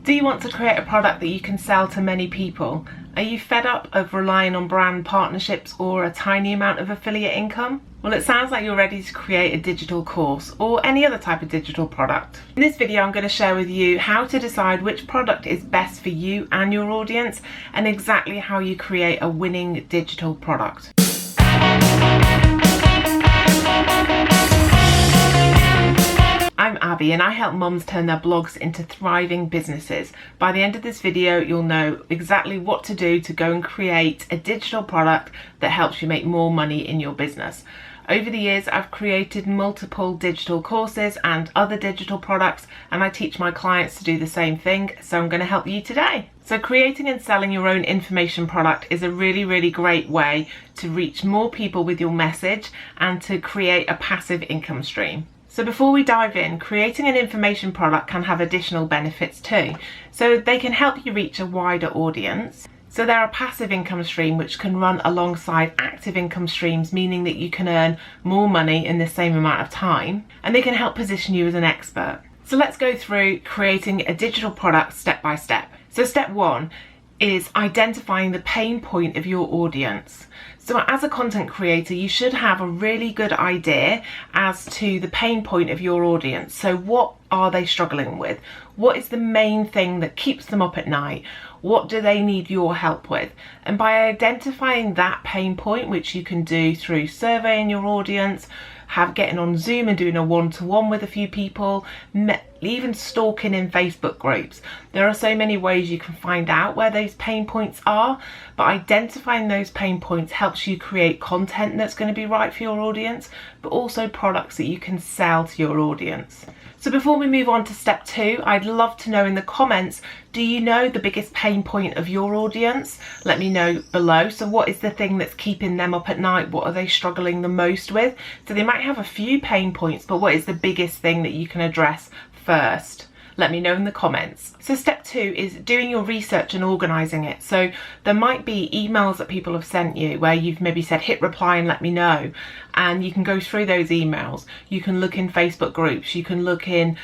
Do you want to create a product that you can sell to many people? Are you fed up of relying on brand partnerships or a tiny amount of affiliate income? Well, it sounds like you're ready to create a digital course or any other type of digital product. In this video, I'm going to share with you how to decide which product is best for you and your audience, and exactly how you create a winning digital product. I'm Abby and I help mums turn their blogs into thriving businesses. By the end of this video, you'll know exactly what to do to go and create a digital product that helps you make more money in your business. Over the years, I've created multiple digital courses and other digital products, and I teach my clients to do the same thing, so I'm going to help you today. So creating and selling your own information product is a really great way to reach more people with your message and to create a passive income stream. So before we dive in, creating an information product can have additional benefits too. So they can help you reach a wider audience. So they're a passive income stream which can run alongside active income streams, meaning that you can earn more money in the same amount of time, and they can help position you as an expert. So let's go through creating a digital product step by step. So step one is identifying the pain point of your audience. So as a content creator, you should have a really good idea as to the pain point of your audience. So what are they struggling with? What is the main thing that keeps them up at night? What do they need your help with? And by identifying that pain point, which you can do through surveying your audience, getting on Zoom and doing a one-to-one with a few people, even stalking in Facebook groups. There are so many ways you can find out where those pain points are, but identifying those pain points helps you create content that's going to be right for your audience, but also products that you can sell to your audience. So before we move on to step two, I'd love to know in the comments, do you know the biggest pain point of your audience? Let me know below. So what is the thing that's keeping them up at night? What are they struggling the most with? So they might have a few pain points, but what is the biggest thing that you can address first? Let me know in the comments. So step two is doing your research and organising it. So there might be emails that people have sent you where you've maybe said hit reply and let me know, and you can go through those emails. You can look in Facebook groups, you can look in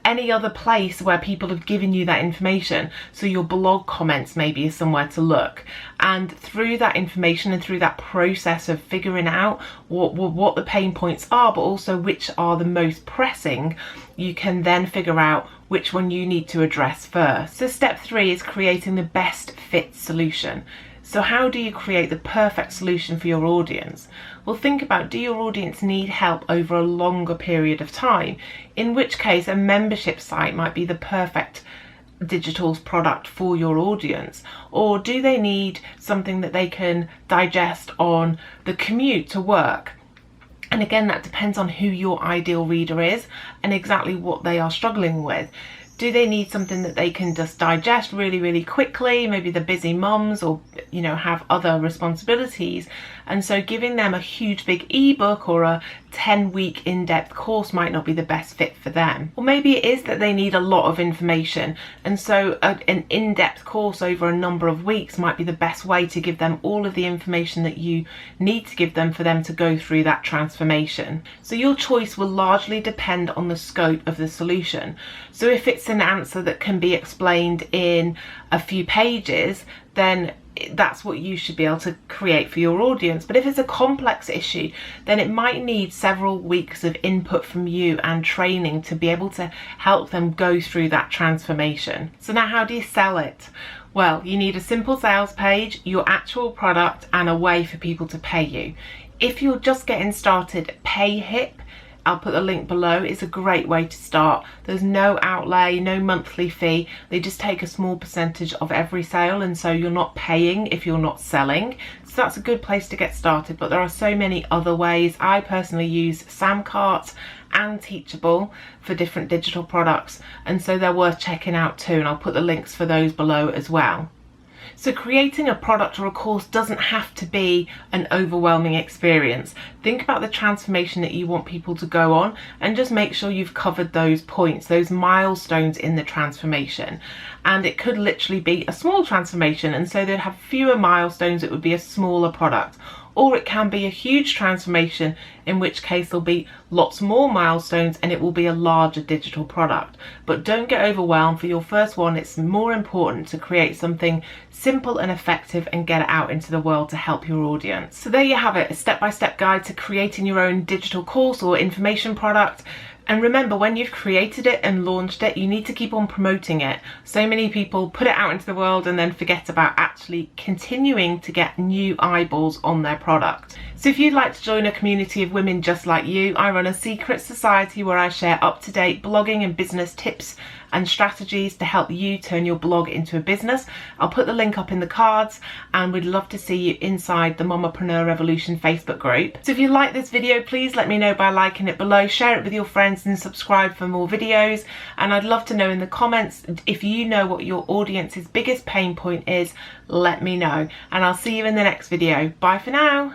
any other place where people have given you that information. So your blog comments maybe is somewhere to look, and through that information and through that process of figuring out what the pain points are, but also which are the most pressing, you can then figure out which one you need to address first. So step three is creating the best fit solution. So how do you create the perfect solution for your audience? Well, think about, do your audience need help over a longer period of time? In which case a membership site might be the perfect digital product for your audience. Or do they need something that they can digest on the commute to work? And again, that depends on who your ideal reader is and exactly what they are struggling with. Do they need something that they can just digest really quickly? Maybe they're busy mums, or have other responsibilities, and so giving them a huge big ebook or a 10-week in-depth course might not be the best fit for them. Or maybe it is that they need a lot of information, and so an in-depth course over a number of weeks might be the best way to give them all of the information that you need to give them for them to go through that transformation. So your choice will largely depend on the scope of the solution. So if it's an answer that can be explained in a few pages, then that's what you should be able to create for your audience. But if it's a complex issue, then it might need several weeks of input from you and training to be able to help them go through that transformation. So now, how do you sell it? Well, you need a simple sales page, your actual product, and a way for people to pay you. If you're just getting started, PayHip, I'll put the link below, is a great way to start. There's no outlay, no monthly fee. They just take a small percentage of every sale, and so you're not paying if you're not selling. So that's a good place to get started, but there are so many other ways. I personally use Samcart and Teachable for different digital products, and so they're worth checking out too, and I'll put the links for those below as well. So creating a product or a course doesn't have to be an overwhelming experience. Think about the transformation that you want people to go on, and just make sure you've covered those points, those milestones in the transformation. And it could literally be a small transformation, and so they'd have fewer milestones, it would be a smaller product. or it can be a huge transformation, in which case there'll be lots more milestones and it will be a larger digital product. But don't get overwhelmed. For your first one, it's more important to create something simple and effective and get it out into the world to help your audience. So there you have it, a step-by-step guide to creating your own digital course or information product. And remember, when you've created it and launched it, you need to keep on promoting it. So many people put it out into the world and then forget about actually continuing to get new eyeballs on their product. So if you'd like to join a community of women just like you, I run a secret society where I share up-to-date blogging and business tips and strategies to help you turn your blog into a business. I'll put the link up in the cards, and we'd love to see you inside the Mompreneur Revolution Facebook group. So if you like this video, please let me know by liking it below, share it with your friends and subscribe for more videos. And I'd love to know in the comments if you know what your audience's biggest pain point is. Let me know, and I'll see you in the next video. Bye for now.